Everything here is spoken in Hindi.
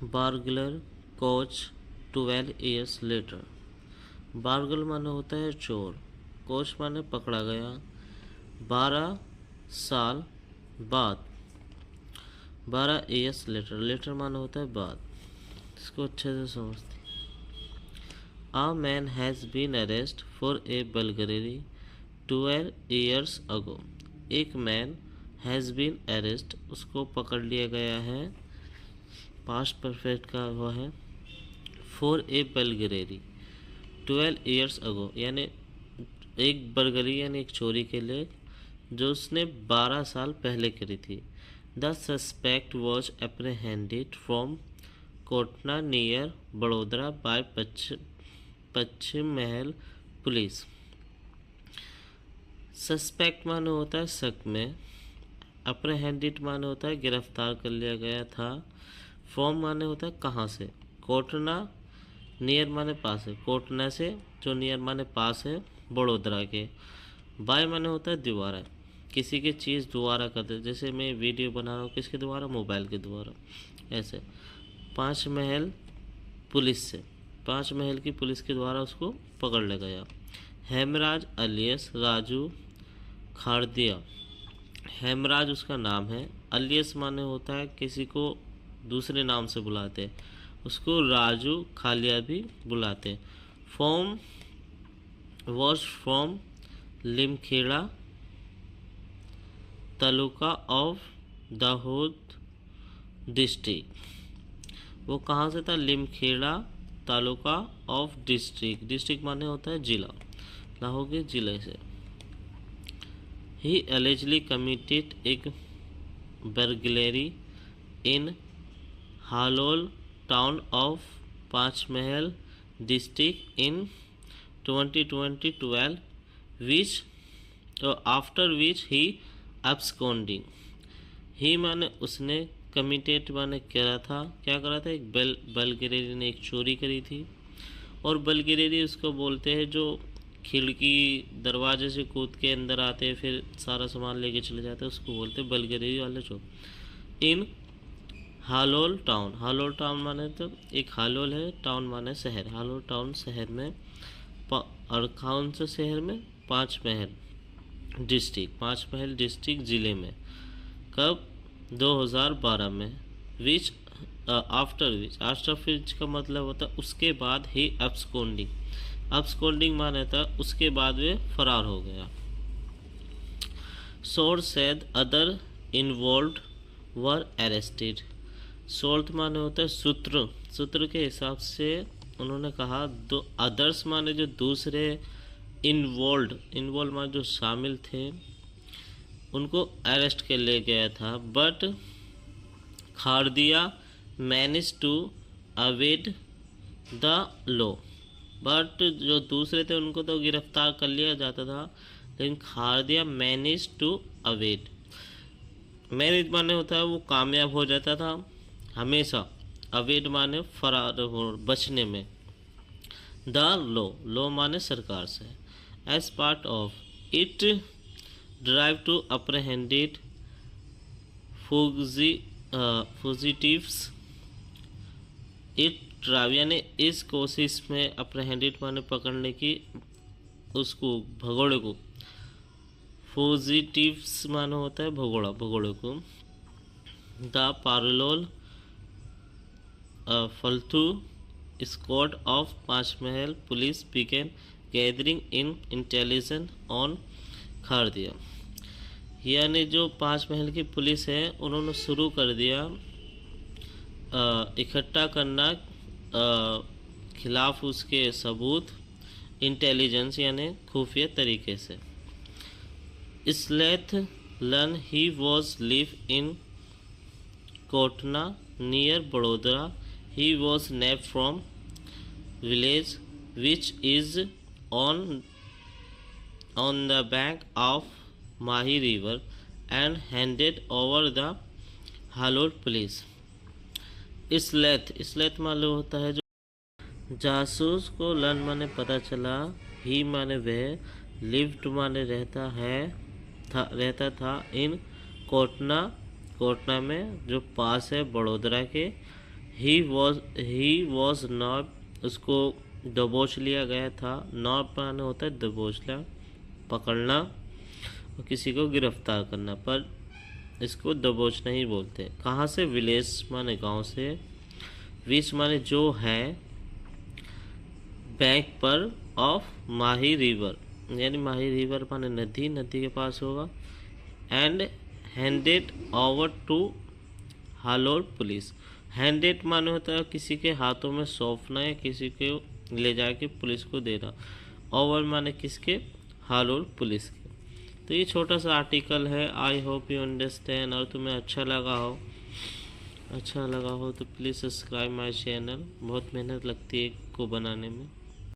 बार्गलर कोच 12 years later। बार्गल माने होता है चोर, कोच माने पकड़ा गया, 12 साल बाद, 12 years later, लेटर माने होता है बाद। इसको अच्छे से समझते। A man has been arrested for a burglary 12 years ago। एक मैन हैज़ बीन अरेस्ट, उसको पकड़ लिया गया है, पास्ट परफेक्ट का हुआ है, for a burglary 12 years ago, यानी एक बर्गलरी यानी एक चोरी के लिए जो उसने 12 साल पहले करी थी। द सस्पेक्ट वॉज एप्रहेंडेड फ्रॉम कोटना नियर बड़ोदरा बाय पश्चिम महल पुलिस। सस्पेक्ट माने होता है शक में, अप्रहेंडेड माने होता है गिरफ्तार कर लिया गया था, फ्रॉम माने होता है कहाँ से, कोटना नियर माने पास है, कोटना से, जो नियर माने पास है बड़ोदरा के, बाय माने होता है दोबारा, किसी की चीज़ दोबारा करते, जैसे मैं वीडियो बना रहा हूँ किसके द्वारा, मोबाइल के द्वारा, ऐसे। 5 महल पुलिस से, 5 महल की पुलिस के द्वारा उसको पकड़ लिया गया। हेमराज अलियस राजू खाड़दिया, हेमराज उसका नाम है, अलियस माने होता है किसी को दूसरे नाम से बुलाते हैं, उसको राजू खालिया भी बुलाते हैं। From was from Limkheda taluka of Dahod district. वो कहाँ से था, Limkheda taluka of district, district माने होता है जिला, दाहोद के जिले से। ही allegedly committed एक burglary in Halol town of Panchmahal district in 2012 which after which he absconding। He माने उसने, कमिटेड माने करा था, क्या करा था, एक बल्गेरेरी ने एक चोरी करी थी। और बल्गेरेरी उसको बोलते हैं जो खिड़की दरवाजे से कूद के अंदर आते हैं फिर सारा सामान लेके चले जाते हैं, उसको बोलते हैं बल्गेरेरी वाले चोर। इन हालोल टाउन, हालोल टाउन माने तो एक हालोल है, टाउन माने शहर, हालोल टाउन शहर में, और कौन से शहर में, 5 महल डिस्ट्रिक्ट, 5 महल डिस्ट्रिक्ट ज़िले में। कब, 2012 में। Which after which, after which का मतलब होता है उसके बाद ही एब्सकॉन्डिंग, एब्सकॉन्डिंग माने था उसके बाद वे फरार हो गया। Source said other involved were arrested. Source माने होता है सूत्र, सूत्र के हिसाब से उन्होंने कहा दो अदर्स माने जो दूसरे, इन्वॉल्व माने जो शामिल थे, उनको अरेस्ट कर लिया गया था। But Khadadiya manage to evade the law, but जो दूसरे थे उनको तो गिरफ्तार कर लिया जाता था, लेकिन खाड़दिया मैनेज टू अवेड, मैनेज माने होता है वो कामयाब हो जाता था हमेशा, अवेड माने फरार हो, बचने में। द लॉ, लॉ माने सरकार से। As part of it drive to apprehended fugitives, it drive यानी इस कोशिश में, अप्रहेंडेड माने पकड़ने की, उसको भगोड़े को, फुजिटिव्स माने होता है भगोड़ा, भगोड़े को। The parole furlough squad of Panchmahal police began gathering in intelligence on Khadadiya, यानी जो 5 महल की पुलिस है उन्होंने शुरू कर दिया इकट्ठा करना खिलाफ उसके सबूत, इंटेलिजेंस यानी खुफिया तरीके से। स्लेथ लन ही वॉज लिव इन कोटना near Vadodara, he was nabbed from village which is on the bank of Mahi river and handed over the Halol police। स्लेथ मालूम होता है जो जासूस को, लन माने पता चला, ही माने वह, लिव्ड माने रहता है था, रहता था, इन कोटना, कोटना में जो पास है बड़ोदरा के, ही वॉज नॉट, उसको दबोच लिया गया था। नॉट माने होता है दबोचना, पकड़ना और किसी को गिरफ्तार करना, पर इसको दबोचना ही बोलते हैं। कहाँ से? विलेज माने गांव से, विच माने जो है, बैंक पर ऑफ माही रिवर, यानी माही रिवर माने नदी, नदी के पास होगा। And handed over to Halol police, handed माने होता है किसी के हाथों में सौंपना या किसी को ले जाके पुलिस को देना। ओवर माने किसके? हालोर पुलिस के। तो ये छोटा सा आर्टिकल है। I hope you understand. और तुम्हें अच्छा लगा हो तो प्लीज़ सब्सक्राइब माय चैनल। बहुत मेहनत लगती है को बनाने में।